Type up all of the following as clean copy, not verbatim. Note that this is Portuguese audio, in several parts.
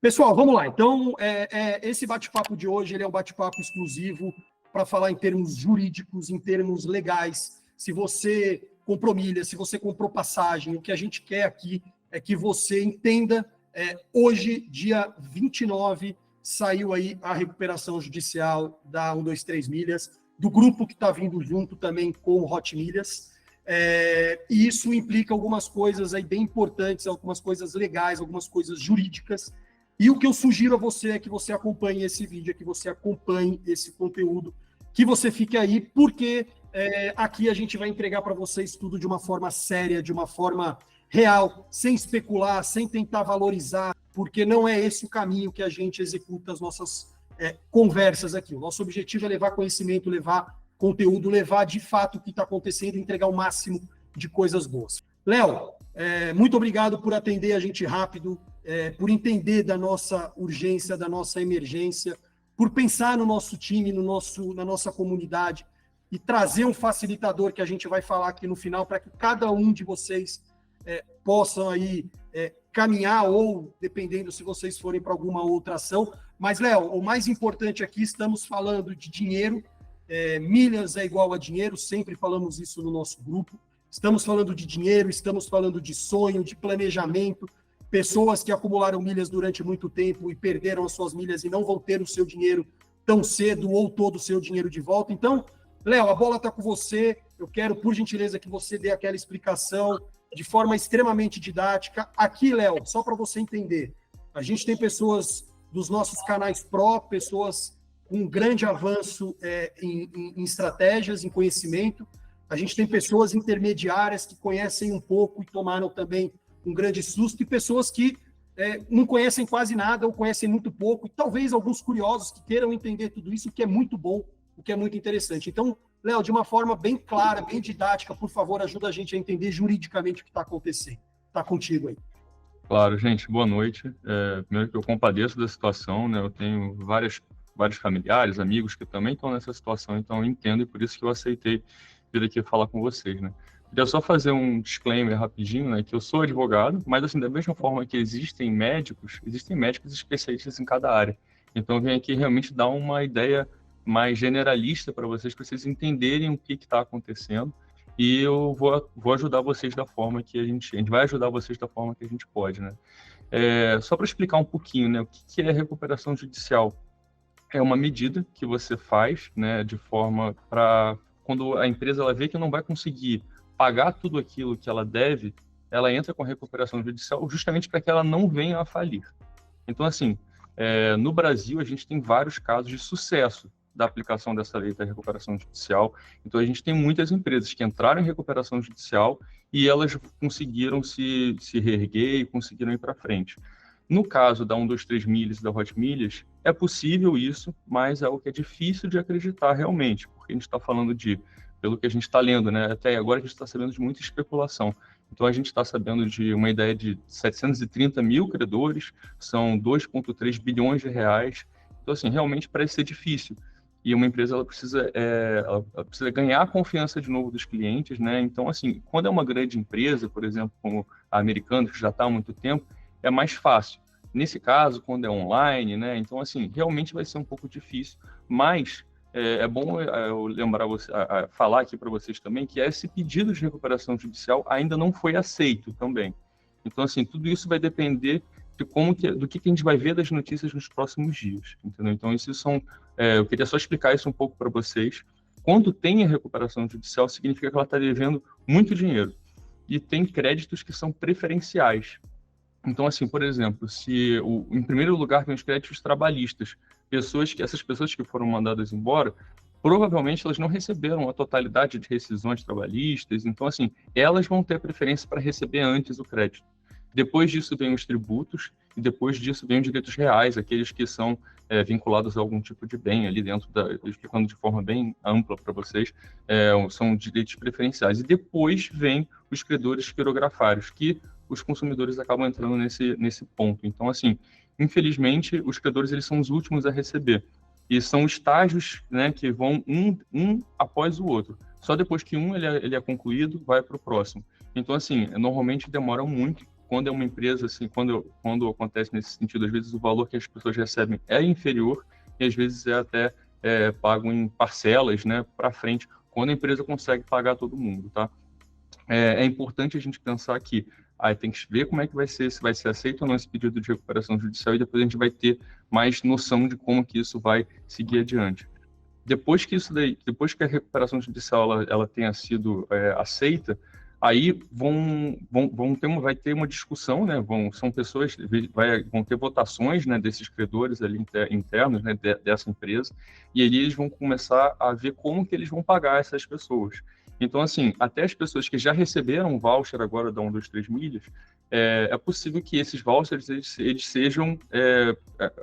Pessoal, vamos lá. Então, esse bate-papo de hoje ele é um bate-papo exclusivo para falar em termos jurídicos, em termos legais. Se você comprou milha, se você comprou passagem, o que a gente quer aqui é que você entenda. Hoje, dia 29, saiu aí a recuperação judicial da 123 Milhas, do grupo que está vindo junto também com o Hot Milhas. E isso implica algumas coisas aí bem importantes, algumas coisas legais, algumas coisas jurídicas. E o que eu sugiro a você é que você acompanhe esse vídeo, que você acompanhe esse conteúdo, que você fique aí, porque aqui a gente vai entregar para vocês tudo de uma forma séria, de uma forma real, sem especular, sem tentar valorizar, porque não é esse o caminho que a gente executa as nossas conversas aqui. O nosso objetivo é levar conhecimento, levar conteúdo, levar de fato o que está acontecendo e entregar o máximo de coisas boas. Léo, muito obrigado por atender a gente rápido, por entender da nossa urgência, da nossa emergência, por pensar no nosso time, na nossa comunidade e trazer um facilitador que a gente vai falar aqui no final para que cada um de vocês possam aí caminhar ou, dependendo se vocês forem para alguma outra ação. Mas, Léo, o mais importante aqui, estamos falando de dinheiro, milhas é igual a dinheiro, sempre falamos isso no nosso grupo. Estamos falando de dinheiro, estamos falando de sonho, de planejamento, pessoas que acumularam milhas durante muito tempo e perderam as suas milhas e não vão ter o seu dinheiro tão cedo ou todo o seu dinheiro de volta. Então, Léo, a bola está com você. Eu quero, por gentileza, que você dê aquela explicação de forma extremamente didática. Aqui, Léo, só para você entender, a gente tem pessoas dos nossos canais pró, pessoas com um grande avanço em estratégias, em conhecimento. A gente tem pessoas intermediárias que conhecem um pouco e tomaram também um grande susto, e pessoas que não conhecem quase nada ou conhecem muito pouco, e talvez alguns curiosos que queiram entender tudo isso, o que é muito bom, o que é muito interessante. Então, Léo, de uma forma bem clara, bem didática, por favor, ajuda a gente a entender juridicamente o que está acontecendo. Está contigo aí. Claro, gente, boa noite. Primeiro que eu compadeço da situação, né? Eu tenho vários familiares, amigos que também estão nessa situação, então eu entendo, e por isso que eu aceitei vir aqui falar com vocês, né? Queria só fazer um disclaimer rapidinho, né? Que eu sou advogado, mas assim, da mesma forma que existem médicos especialistas em cada área. Então eu venho aqui realmente dar uma ideia mais generalista para vocês entenderem o que está acontecendo, e eu vou ajudar vocês da forma que a gente vai ajudar vocês da forma que a gente pode, né? Só para explicar um pouquinho, né? O que é recuperação judicial? É uma medida que você faz, né? De forma para quando a empresa ela vê que não vai conseguir pagar tudo aquilo que ela deve, ela entra com a recuperação judicial justamente para que ela não venha a falir. Então, assim, no Brasil, a gente tem vários casos de sucesso da aplicação dessa lei da recuperação judicial. Então, a gente tem muitas empresas que entraram em recuperação judicial e elas conseguiram se reerguer e conseguiram ir para frente. No caso da 123 Milhas e da Hot Milhas, é possível isso, mas é algo que é difícil de acreditar realmente, porque a gente está falando pelo que a gente está lendo, né? Até agora a gente está sabendo de muita especulação. Então a gente está sabendo de uma ideia de 730 mil credores, são 2,3 bilhões de reais. Então, assim, realmente parece ser difícil. E uma empresa ela precisa ganhar a confiança de novo dos clientes, né? Então, assim, quando é uma grande empresa, por exemplo, como a Americanas, que já está há muito tempo, é mais fácil. Nesse caso, quando é online, né? Então, assim, realmente vai ser um pouco difícil, mas é bom eu lembrar falar aqui para vocês também que esse pedido de recuperação judicial ainda não foi aceito também. Então, assim, tudo isso vai depender de do que a gente vai ver das notícias nos próximos dias, entendeu? Então, eu queria só explicar isso um pouco para vocês. Quando tem a recuperação judicial, significa que ela está devendo muito dinheiro. E tem créditos que são preferenciais. Então, assim, por exemplo, em primeiro lugar tem os créditos trabalhistas, essas pessoas que foram mandadas embora, provavelmente elas não receberam a totalidade de rescisões trabalhistas, então, assim, elas vão ter preferência para receber antes o crédito. Depois disso vem os tributos, e depois disso vem os direitos reais, aqueles que são vinculados a algum tipo de bem ali dentro explicando de forma bem ampla para vocês, são direitos preferenciais. E depois vem os credores quirografários, que os consumidores acabam entrando nesse ponto. Então, assim, infelizmente, os credores eles são os últimos a receber. E são estágios, né, que vão um após o outro. Só depois que ele é concluído, vai para o próximo. Então, assim, normalmente demora muito quando é uma empresa, assim, quando acontece nesse sentido, às vezes o valor que as pessoas recebem é inferior e às vezes é até pago em parcelas, né, para frente, quando a empresa consegue pagar todo mundo, tá? É importante a gente pensar que aí tem que ver como é que vai ser, se vai ser aceito ou não esse pedido de recuperação judicial, e depois a gente vai ter mais noção de como que isso vai seguir adiante. Depois que a recuperação judicial ela tenha sido aceita, aí vai ter uma discussão, né? São pessoas, vão ter votações, né, desses credores ali internos, né, dessa empresa, e aí eles vão começar a ver como que eles vão pagar essas pessoas. Então, assim, até as pessoas que já receberam o voucher agora da 123 milhas, é possível que esses vouchers eles sejam,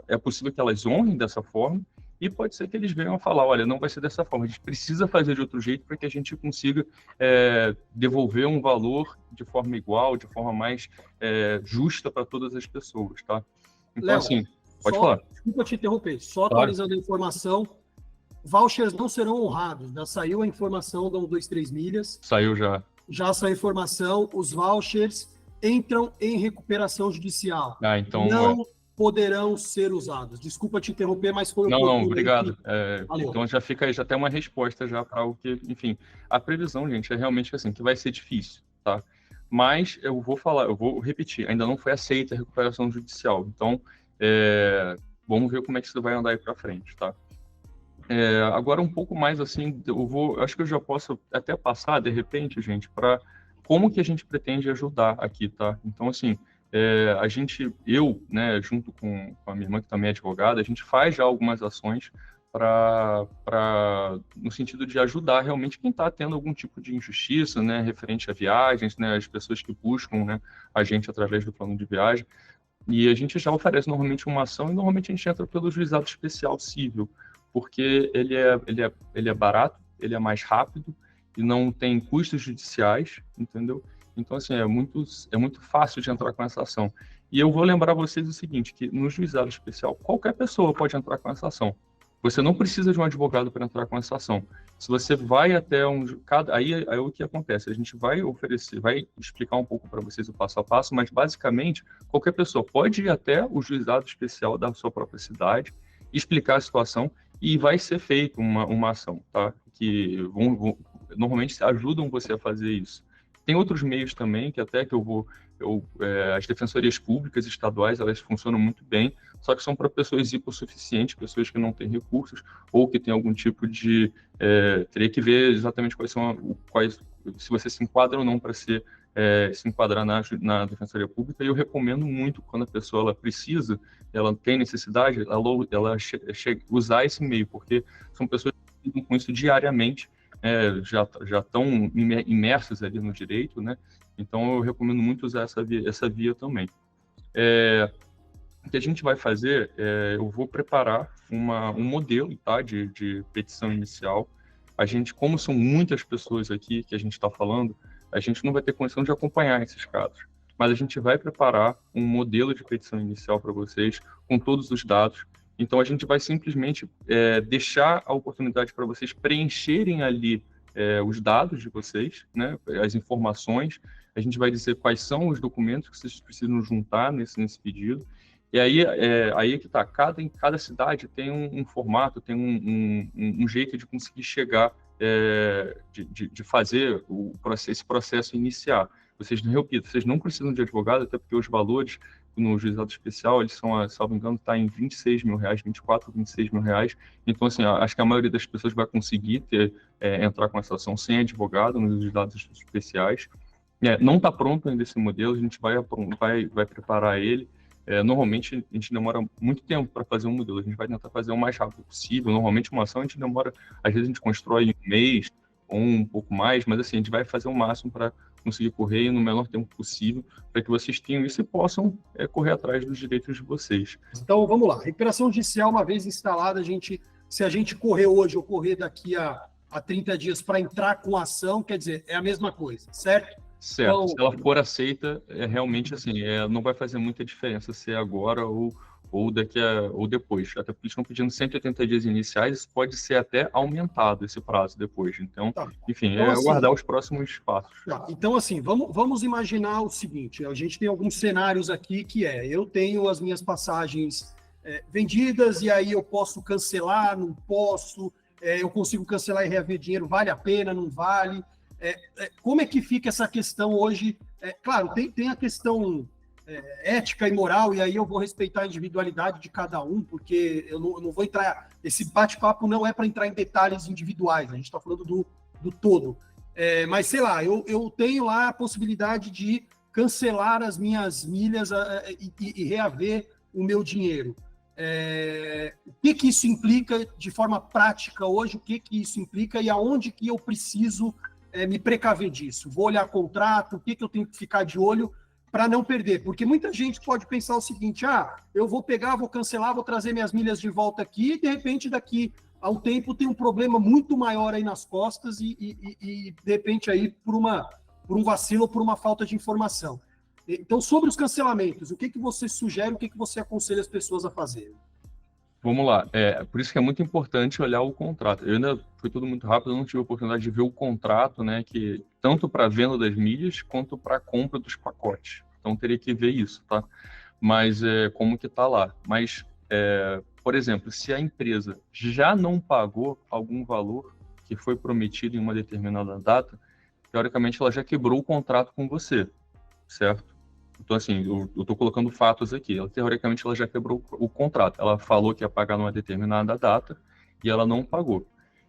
é possível que elas honrem dessa forma, e pode ser que eles venham a falar, olha, não vai ser dessa forma, a gente precisa fazer de outro jeito para que a gente consiga devolver um valor de forma igual, de forma mais justa para todas as pessoas, tá? Então, Léo, assim, pode falar. Desculpa te interromper, só Claro. atualizando a informação, vouchers não serão honrados, já saiu a informação da 123 milhas. Saiu já. Já saiu a informação, os vouchers entram em recuperação judicial. Então, não poderão ser usados. Desculpa te interromper, mas foi Não, obrigado. Então já fica aí, já tem uma resposta já para o que, enfim, a previsão, gente, é realmente assim, que vai ser difícil, tá? Mas eu vou repetir, ainda não foi aceita a recuperação judicial, então vamos ver como é que isso vai andar aí para frente, tá? Agora um pouco mais assim, acho que eu já posso até passar, de repente, gente, para como que a gente pretende ajudar aqui, tá? Então, assim, eu, né, junto com a minha irmã, que também é advogada, a gente faz já algumas ações no sentido de ajudar realmente quem está tendo algum tipo de injustiça, né, referente a viagens, né, as pessoas que buscam, né, a gente através do plano de viagem. E a gente já oferece normalmente uma ação e normalmente a gente entra pelo juizado especial civil, porque ele é barato, ele é mais rápido e não tem custos judiciais, entendeu? Então, assim, é muito fácil de entrar com essa ação. E eu vou lembrar vocês o seguinte, que no juizado especial, qualquer pessoa pode entrar com essa ação. Você não precisa de um advogado para entrar com essa ação. Se você vai até aí o que acontece? A gente vai explicar um pouco para vocês o passo a passo, mas basicamente qualquer pessoa pode ir até o juizado especial da sua própria cidade, explicar a situação e vai ser feita uma ação, tá? Que normalmente ajudam você a fazer isso. Tem outros meios também, que até que as defensorias públicas estaduais, elas funcionam muito bem, só que são para pessoas hipossuficientes, pessoas que não têm recursos, ou que têm algum tipo de... teria que ver exatamente se você se enquadra ou não para se enquadrar na defensoria pública, e eu recomendo muito, quando a pessoa ela precisa, ela tem necessidade, ela usar esse meio, porque são pessoas que lidam com isso diariamente, já estão imersas ali no direito, né? Então eu recomendo muito usar essa via também. O que a gente vai fazer, eu vou preparar um modelo, tá, de petição inicial. Como são muitas pessoas aqui que a gente está falando, a gente não vai ter condição de acompanhar esses casos, mas a gente vai preparar um modelo de petição inicial para vocês, com todos os dados. Então, a gente vai simplesmente deixar a oportunidade para vocês preencherem ali os dados de vocês, né, as informações. A gente vai dizer quais são os documentos que vocês precisam juntar nesse pedido. E aí que está. Cada cidade tem um formato, tem um jeito de conseguir chegar, de fazer esse processo iniciar. Vocês não precisam de advogado, até porque os valores no juizado especial, eles são, salvo engano, está em R$26 mil, 24, R$26 mil. Então, assim, acho que a maioria das pessoas vai conseguir entrar com essa ação sem advogado nos juizados especiais. Não está pronto ainda esse modelo, a gente vai preparar ele. Normalmente, a gente demora muito tempo para fazer um modelo, a gente vai tentar fazer o mais rápido possível. Normalmente, uma ação a gente demora, às vezes a gente constrói em um mês ou um pouco mais, mas assim, a gente vai fazer o máximo para conseguir correr no menor tempo possível, para que vocês tenham isso e possam correr atrás dos direitos de vocês. Então, vamos lá. Recuperação judicial, uma vez instalada, se a gente correr hoje ou correr daqui a 30 dias para entrar com a ação, quer dizer, é a mesma coisa, certo? Certo. Então, se ela for aceita, realmente assim, não vai fazer muita diferença se é agora ou ou ou depois. Até porque eles estão pedindo 180 dias iniciais, isso pode ser até aumentado esse prazo depois. Então, Tá. enfim, Então, assim, aguardar os próximos passos. tá. Então, assim, vamos imaginar o seguinte: a gente tem alguns cenários aqui eu tenho as minhas passagens vendidas, e aí eu posso cancelar, não posso, eu consigo cancelar e reaver dinheiro, vale a pena, não vale? Como é que fica essa questão hoje? Claro, tem a questão ética e moral, e aí eu vou respeitar a individualidade de cada um, porque eu não vou entrar. Esse bate-papo não é para entrar em detalhes individuais, a gente está falando do todo. Mas, sei lá, eu tenho lá a possibilidade de cancelar as minhas milhas e reaver o meu dinheiro. O que isso implica de forma prática hoje? O que isso implica e aonde que eu preciso me precaver disso? Vou olhar contrato, o que eu tenho que ficar de olho para não perder? Porque muita gente pode pensar o seguinte: eu vou pegar, vou cancelar, vou trazer minhas milhas de volta aqui, e de repente daqui a um tempo tem um problema muito maior aí nas costas e de repente aí por um vacilo ou por uma falta de informação. Então, sobre os cancelamentos, o que você sugere, o que você aconselha as pessoas a fazerem? Vamos lá. Por isso que é muito importante olhar o contrato. Eu ainda foi tudo muito rápido, eu não tive a oportunidade de ver o contrato, né, que tanto para a venda das milhas quanto para a compra dos pacotes. Então teria que ver isso, tá? Mas como que tá lá? Mas, por exemplo, se a empresa já não pagou algum valor que foi prometido em uma determinada data, teoricamente ela já quebrou o contrato com você, certo? Então, assim, eu estou colocando fatos aqui. Teoricamente, ela já quebrou o contrato. Ela falou que ia pagar numa determinada data e ela não pagou.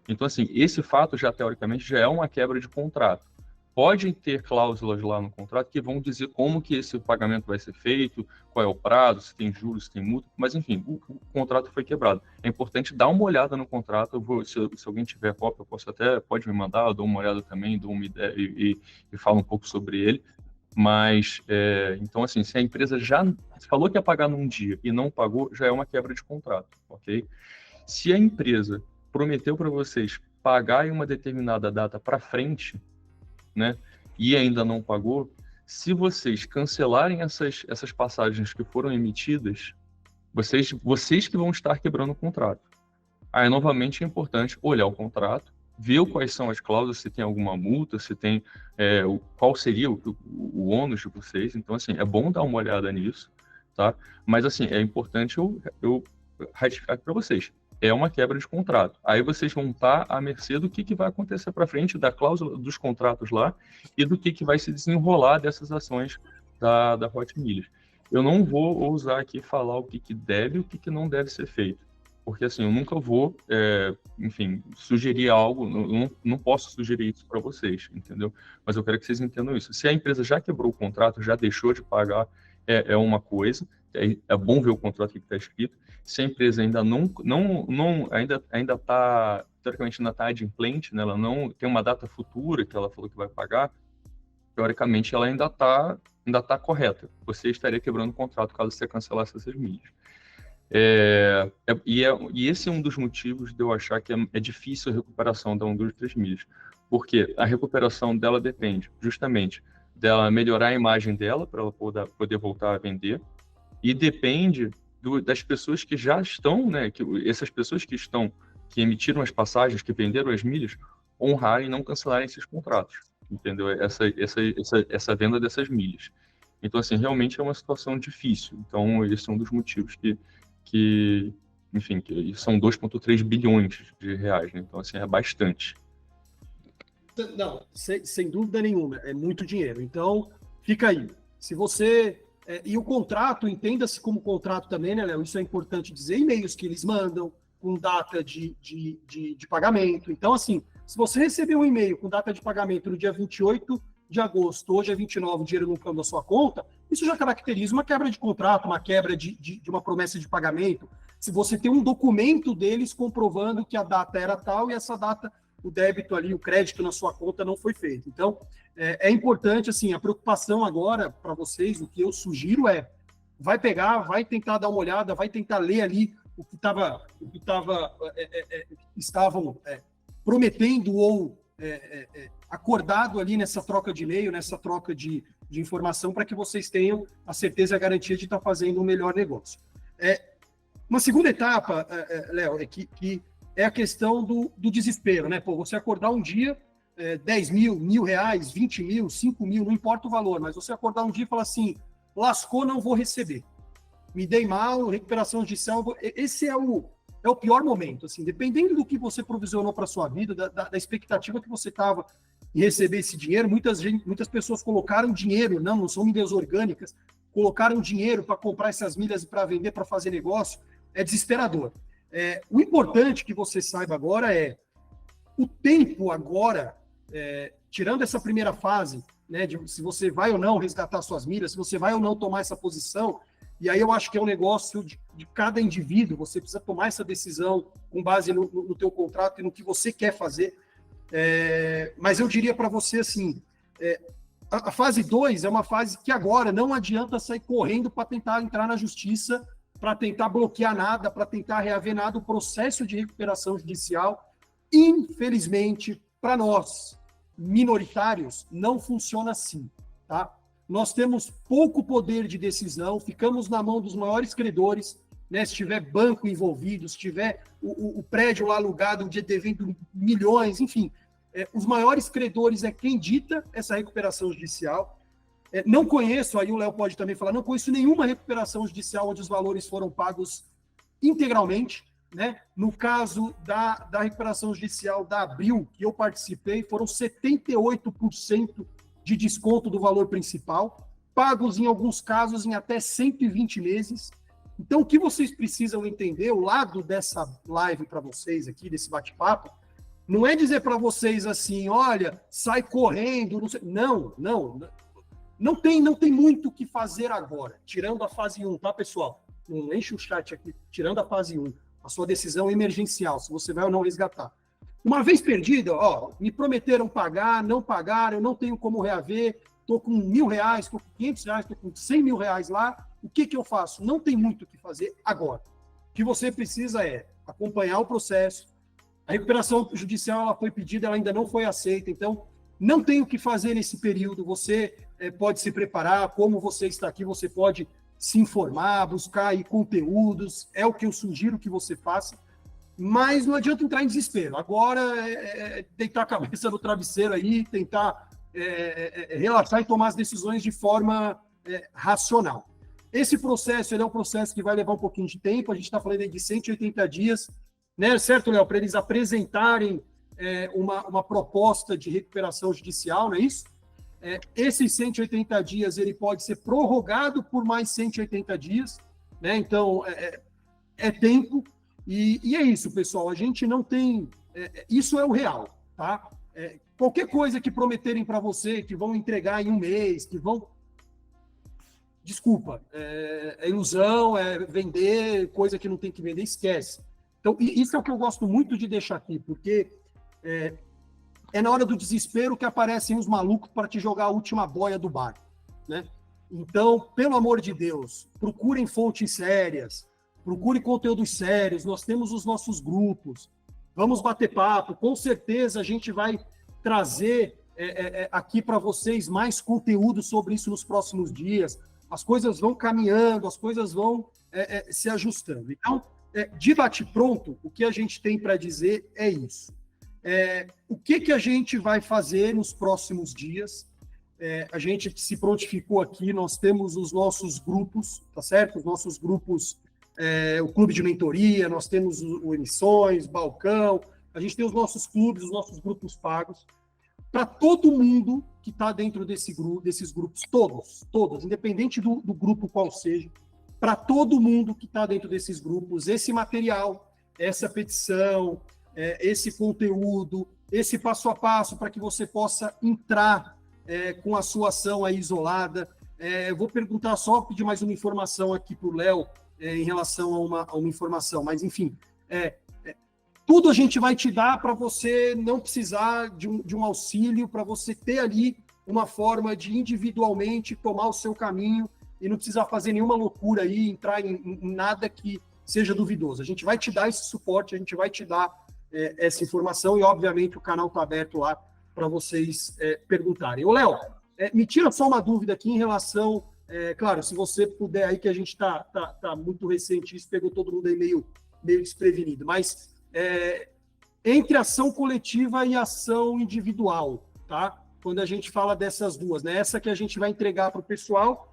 Então, assim, esse fato já, teoricamente, já é uma quebra de contrato. Pode ter cláusulas lá no contrato que vão dizer como que esse pagamento vai ser feito, qual é o prazo, se tem juros, se tem multa, mas, enfim, o contrato foi quebrado. É importante dar uma olhada no contrato. Se alguém tiver cópia, pode me mandar, eu dou uma olhada também, dou uma ideia e falo um pouco sobre ele. Mas, então, assim, se a empresa já falou que ia pagar num dia e não pagou, já é uma quebra de contrato, ok? Se a empresa prometeu para vocês pagar em uma determinada data para frente, né, e ainda não pagou, se vocês cancelarem essas passagens que foram emitidas, vocês que vão estar quebrando o contrato. Aí, novamente, é importante olhar o contrato, ver quais são as cláusulas, se tem alguma multa, se tem qual seria o ônus de vocês. Então, assim, é bom dar uma olhada nisso, tá? Mas, assim, é importante eu ratificar para vocês. É uma quebra de contrato. Aí vocês vão estar à mercê do que vai acontecer para frente, da cláusula dos contratos lá e do que vai se desenrolar dessas ações da Hot Milhas. Eu não vou ousar aqui falar o que deve e o que não deve ser feito. Porque, assim, eu nunca vou, enfim, sugerir algo, não posso sugerir isso para vocês, entendeu? Mas eu quero que vocês entendam isso. Se a empresa já quebrou o contrato, já deixou de pagar, é uma coisa, é bom ver o contrato que está escrito. Se a empresa ainda ainda está, teoricamente, ainda está adimplente, né? Ela não tem uma data futura que ela falou que vai pagar, teoricamente, ela ainda tá correta. Você estaria quebrando o contrato caso você cancelasse essas milhas. E esse é um dos motivos de eu achar que é difícil a recuperação da 123 milhas, porque a recuperação dela depende justamente dela melhorar a imagem dela para ela poder voltar a vender, e depende das pessoas que já estão, né, essas pessoas que emitiram as passagens, que venderam as milhas, honrarem e não cancelarem esses contratos, entendeu? Essa venda dessas milhas. Então, assim, realmente é uma situação difícil. Então, esse é um dos motivos enfim, que são 2,3 bilhões de reais, né? Então, assim, é bastante. Não, sem dúvida nenhuma, é muito dinheiro. Então, fica aí. Se você... e o contrato, entenda-se como contrato também, né, Léo? Isso é importante dizer, e-mails que eles mandam com data de pagamento. Então, assim, se você receber um e-mail com data de pagamento no dia 28 de agosto, hoje é 29, o dinheiro não caiu na sua conta, isso já caracteriza uma quebra de contrato, uma quebra de uma promessa de pagamento. Se você tem um documento deles comprovando que a data era tal e essa data, o débito ali, o crédito na sua conta não foi feito. Então, é importante, assim, a preocupação agora para vocês, o que eu sugiro vai pegar, vai tentar dar uma olhada, vai tentar ler ali o que estavam prometendo ou acordado ali nessa troca de e-mail, nessa troca de informação, para que vocês tenham a certeza e a garantia de estar fazendo um melhor negócio. Uma segunda etapa, Léo, que é a questão do desespero, né? Pô, você acordar um dia, 10 mil, R$ 1.000, 20 mil, 5 mil, não importa o valor, mas você acordar um dia e falar assim, lascou, não vou receber. Me dei mal, recuperação judicial, esse é o pior momento, assim, dependendo do que você provisionou para sua vida, da expectativa que você estava em receber esse dinheiro, muitas pessoas colocaram dinheiro, não são milhas orgânicas, colocaram dinheiro para comprar essas milhas e para vender, para fazer negócio, é desesperador. O importante que você saiba agora o tempo agora, tirando essa primeira fase, né, de se você vai ou não resgatar suas milhas, se você vai ou não tomar essa posição, e aí eu acho que é um negócio de cada indivíduo, você precisa tomar essa decisão com base no teu contrato e no que você quer fazer. Mas eu diria para você assim, a fase 2 é uma fase que agora não adianta sair correndo para tentar entrar na justiça, para tentar bloquear nada, para tentar reaver nada. O processo de recuperação judicial, infelizmente, para nós, minoritários, não funciona assim, tá? Nós temos pouco poder de decisão, ficamos na mão dos maiores credores, né? Se tiver banco envolvido, se tiver o prédio lá alugado, devendo milhões, enfim, os maiores credores é quem dita essa recuperação judicial. Não conheço, aí o Léo pode também falar, não conheço nenhuma recuperação judicial onde os valores foram pagos integralmente, né? No caso da recuperação judicial da Abril, que eu participei, foram 78% de desconto do valor principal, pagos em alguns casos em até 120 meses. Então, o que vocês precisam entender, o lado dessa live para vocês aqui, desse bate-papo, não é dizer para vocês assim, olha, sai correndo, não tem muito o que fazer agora, tirando a fase 1, tá, pessoal? Não enche o chat aqui, tirando a fase 1, a sua decisão emergencial, se você vai ou não resgatar. Uma vez perdida, me prometeram pagar, não pagaram, eu não tenho como reaver, estou com R$ 1.000, estou com R$ 500, estou com R$ 100 mil lá, o que eu faço? Não tem muito o que fazer agora. O que você precisa é acompanhar o processo. A recuperação judicial ela foi pedida, ela ainda não foi aceita, então não tem o que fazer nesse período. Você pode se preparar, como você está aqui, você pode se informar, buscar aí conteúdos, é o que eu sugiro que você faça, mas não adianta entrar em desespero. Agora deitar a cabeça no travesseiro aí, tentar relaxar e tomar as decisões de forma racional. Esse processo ele é um processo que vai levar um pouquinho de tempo, a gente está falando aí de 180 dias, né, certo, Léo? Para eles apresentarem uma proposta de recuperação judicial, não é isso? Esses 180 dias ele pode ser prorrogado por mais 180 dias, né? Então, é tempo, e é isso, pessoal. A gente não tem... isso é o real, tá? Qualquer coisa que prometerem para você, que vão entregar em um mês, que vão... Desculpa, é ilusão, é vender coisa que não tem que vender, esquece. Então, isso é o que eu gosto muito de deixar aqui, porque é na hora do desespero que aparecem os malucos para te jogar a última boia do bar, né? Então, pelo amor de Deus, procurem fontes sérias, procurem conteúdos sérios, nós temos os nossos grupos, vamos bater papo, com certeza a gente vai trazer aqui para vocês mais conteúdo sobre isso nos próximos dias, as coisas vão caminhando, as coisas vão se ajustando. Então, de bate-pronto, o que a gente tem para dizer é isso. O que a gente vai fazer nos próximos dias? A gente se prontificou aqui, nós temos os nossos grupos, tá certo? Os nossos grupos, o clube de mentoria, nós temos o Emissões, Balcão, a gente tem os nossos clubes, os nossos grupos pagos, para todo mundo que está dentro desses grupos, todos, independente do grupo qual seja, para todo mundo que está dentro desses grupos, esse material, essa petição, esse conteúdo, esse passo a passo para que você possa entrar com a sua ação aí isolada. Eu vou perguntar só, pedir mais uma informação aqui para o Léo em relação a uma informação, mas enfim, tudo a gente vai te dar para você não precisar de um auxílio, para você ter ali uma forma de individualmente tomar o seu caminho e não precisar fazer nenhuma loucura aí, entrar em nada que seja duvidoso. A gente vai te dar esse suporte, a gente vai te dar essa informação e, obviamente, o canal está aberto lá para vocês perguntarem. Ô, Léo, me tira só uma dúvida aqui em relação Claro, se você puder aí, que a gente tá muito recente, isso pegou todo mundo aí meio desprevenido, mas entre ação coletiva e ação individual, tá? Quando a gente fala dessas duas, né? Essa que a gente vai entregar para o pessoal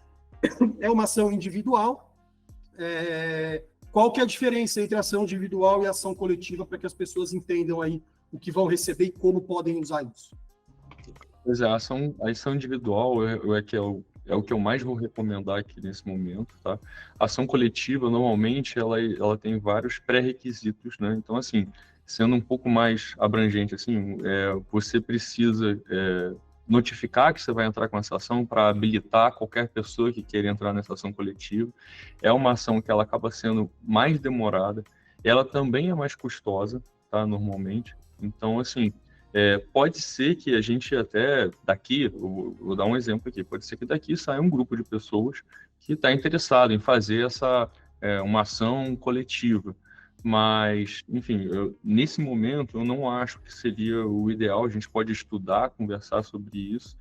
é uma ação individual. Qual que é a diferença entre ação individual e ação coletiva para que as pessoas entendam aí o que vão receber e como podem usar isso? Pois é, a ação individual é o que eu mais vou recomendar aqui nesse momento, tá? A ação coletiva, normalmente, ela tem vários pré-requisitos, né? Então, assim, sendo um pouco mais abrangente, assim, você precisa notificar que você vai entrar com essa ação para habilitar qualquer pessoa que queira entrar nessa ação coletiva. É uma ação que ela acaba sendo mais demorada, ela também é mais custosa, tá? Normalmente. Então, assim, pode ser que a gente até daqui, vou dar um exemplo aqui, pode ser que daqui saia um grupo de pessoas que está interessado em fazer uma ação coletiva. Mas, enfim, nesse momento eu não acho que seria o ideal. A gente pode estudar, conversar sobre isso.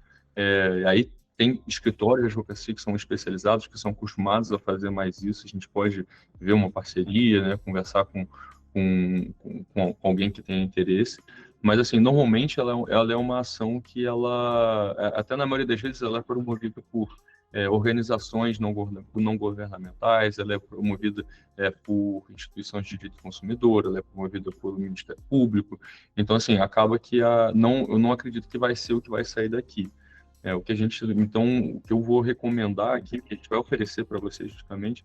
Aí tem escritórios de advocacia que são especializados, que são acostumados a fazer mais isso. A gente pode ver uma parceria, né, conversar com alguém que tenha interesse. Mas, assim, normalmente ela é uma ação que até na maioria das vezes, ela é promovida por organizações não governamentais, ela é promovida por instituições de direito do consumidor, ela é promovida pelo Ministério Público. Então, assim, acaba que eu não acredito que vai ser o que vai sair daqui. Então, o que eu vou recomendar aqui, que a gente vai oferecer para vocês justamente,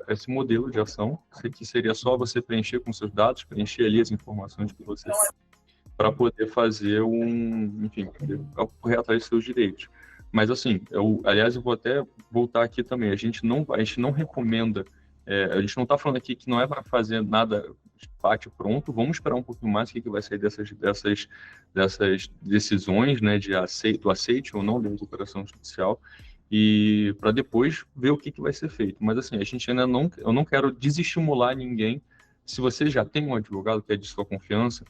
esse modelo de ação, que seria só você preencher com seus dados, preencher ali as informações que você tem, para poder fazer enfim, correr atrás dos seus direitos. Mas, assim, aliás, eu vou até voltar aqui também, a gente não recomenda, a gente não está falando aqui que não é para fazer nada bate pronto, vamos esperar um pouquinho mais o que vai sair dessas decisões, né, do aceite ou não da recuperação judicial, e para depois ver o que vai ser feito. Mas, assim, eu não quero desestimular ninguém. Se você já tem um advogado que é de sua confiança,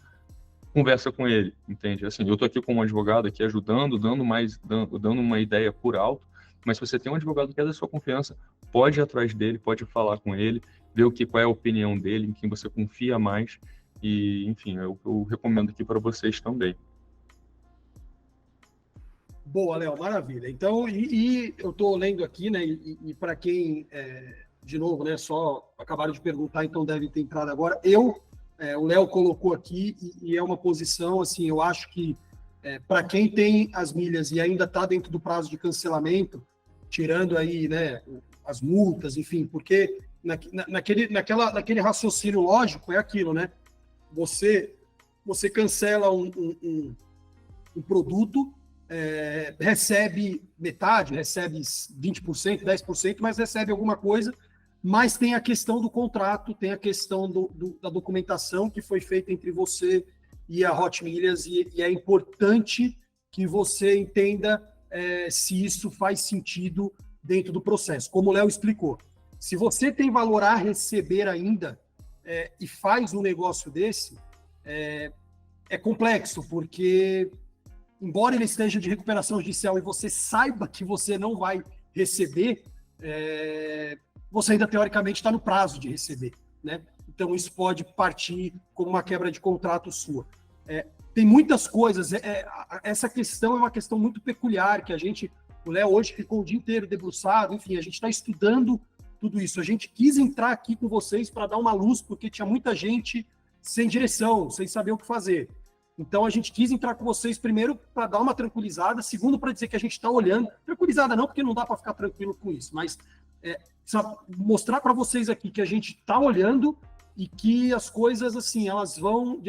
conversa com ele, entende? Assim, eu estou aqui com um advogado aqui ajudando, dando uma ideia por alto, mas se você tem um advogado que é da sua confiança, pode ir atrás dele, pode falar com ele, ver qual é a opinião dele, em quem você confia mais, e, enfim, eu recomendo aqui para vocês também. Boa, Léo, maravilha. Então, eu estou lendo aqui, né, e para quem, de novo, né, só acabaram de perguntar, então deve ter entrado agora, o Léo colocou aqui, e é uma posição, assim, eu acho que para quem tem as milhas e ainda está dentro do prazo de cancelamento, tirando aí, né, as multas, enfim, porque naquele raciocínio lógico é aquilo, né? Você cancela um produto, recebe metade, recebe 20%, 10%, mas recebe alguma coisa, mas tem a questão do contrato, tem a questão da documentação que foi feita entre você e a Hot Milhas, e é importante que você entenda se isso faz sentido dentro do processo. Como o Léo explicou, se você tem valor a receber ainda e faz um negócio desse, é complexo, porque embora ele esteja de recuperação judicial e você saiba que você não vai receber, você ainda teoricamente está no prazo de receber, né? Então isso pode partir como uma quebra de contrato sua. Tem muitas coisas, essa questão é uma questão muito peculiar, que o Léo hoje ficou o dia inteiro debruçado, enfim, a gente está estudando tudo isso. A gente quis entrar aqui com vocês para dar uma luz, porque tinha muita gente sem direção, sem saber o que fazer. Então, a gente quis entrar com vocês, primeiro, para dar uma tranquilizada, segundo, para dizer que a gente está olhando. Tranquilizada não, porque não dá para ficar tranquilo com isso, mas mostrar para vocês aqui que a gente está olhando e que as coisas, assim, elas vão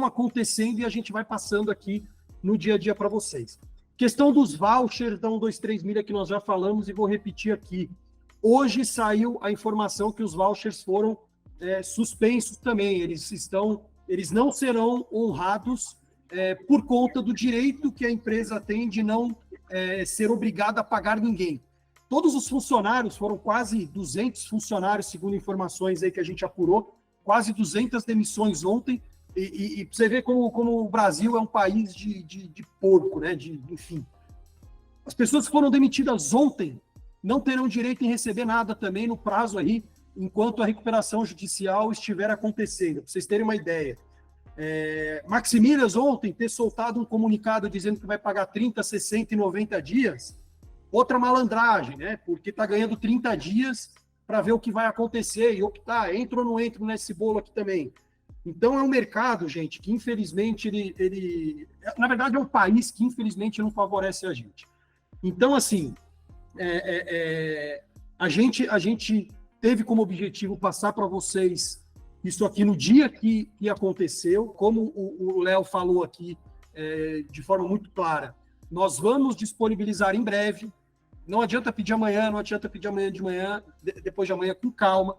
acontecendo e a gente vai passando aqui no dia a dia para vocês. Questão dos vouchers da 123 milha que nós já falamos e vou repetir aqui. Hoje saiu a informação que os vouchers foram suspensos também. Eles não serão honrados por conta do direito que a empresa tem de não ser obrigada a pagar ninguém. Todos os funcionários, foram quase 200 funcionários, segundo informações aí que a gente apurou, quase 200 demissões ontem, e você vê como o Brasil é um país de porco, né? Enfim. As pessoas que foram demitidas ontem não terão direito em receber nada também no prazo aí, enquanto a recuperação judicial estiver acontecendo, para vocês terem uma ideia. Maximilias ontem ter soltado um comunicado dizendo que vai pagar 30, 60 e 90 dias, outra malandragem, né? Porque está ganhando 30 dias para ver o que vai acontecer e optar, entro ou não entro nesse bolo aqui também. Então é um mercado, gente, que infelizmente ele na verdade é um país que infelizmente não favorece a gente. Então, assim, a gente teve como objetivo passar para vocês isso aqui no dia que aconteceu, como o Léo falou aqui de forma muito clara. Nós vamos disponibilizar em breve. Não adianta pedir amanhã, não adianta pedir amanhã de manhã, depois de amanhã, com calma.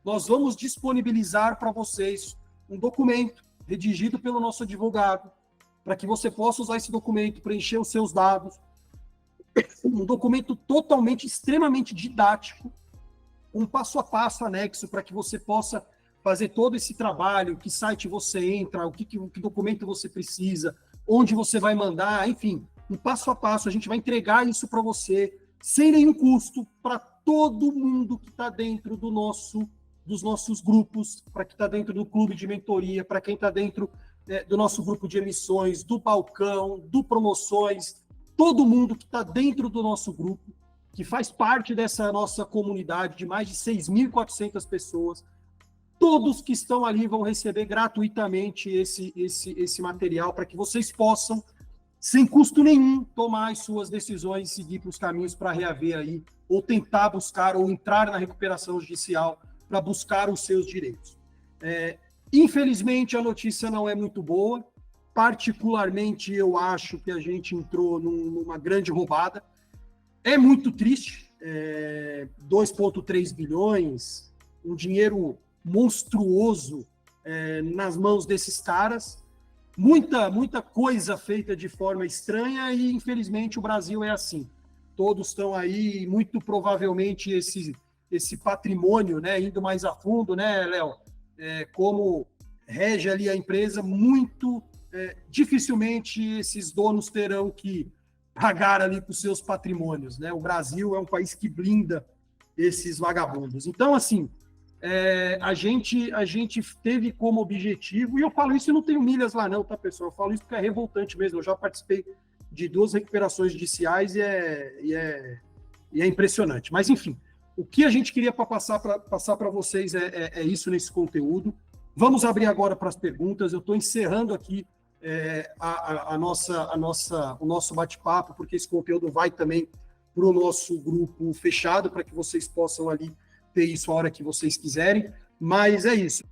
Nós vamos disponibilizar para vocês um documento redigido pelo nosso advogado, para que você possa usar esse documento, preencher os seus dados. Um documento totalmente, extremamente didático, um passo a passo anexo para que você possa fazer todo esse trabalho, que site você entra, que documento você precisa, onde você vai mandar, enfim, um passo a passo. A gente vai entregar isso para você, sem nenhum custo, para todo mundo que está dentro dos nossos grupos, para quem está dentro do clube de mentoria, para quem está dentro do nosso grupo de emissões, do balcão, do promoções, todo mundo que está dentro do nosso grupo, que faz parte dessa nossa comunidade de mais de 6.400 pessoas, todos que estão ali vão receber gratuitamente esse material para que vocês possam, sem custo nenhum, tomar as suas decisões e seguir para os caminhos para reaver aí, ou tentar buscar, ou entrar na recuperação judicial para buscar os seus direitos. Infelizmente, a notícia não é muito boa. Particularmente, eu acho que a gente entrou numa grande roubada. É muito triste. 2,3 bilhões, um dinheiro monstruoso nas mãos desses caras. Muita coisa feita de forma estranha e, infelizmente, o Brasil é assim. Todos estão aí, muito provavelmente, esse patrimônio, né, indo mais a fundo, né, Léo? Como rege ali a empresa, dificilmente esses donos terão que pagar ali com os seus patrimônios, né? O Brasil é um país que blinda esses vagabundos. Então, assim, a gente teve como objetivo, e eu falo isso e não tenho milhas lá não, tá, pessoal? Eu falo isso porque é revoltante mesmo. Eu já participei de 2 recuperações judiciais e é impressionante. Mas, enfim, o que a gente queria passar para vocês é isso nesse conteúdo. Vamos abrir agora para as perguntas. Eu estou encerrando aqui o nosso bate-papo, porque esse conteúdo vai também para o nosso grupo fechado, para que vocês possam ali ter isso a hora que vocês quiserem. Mas é isso.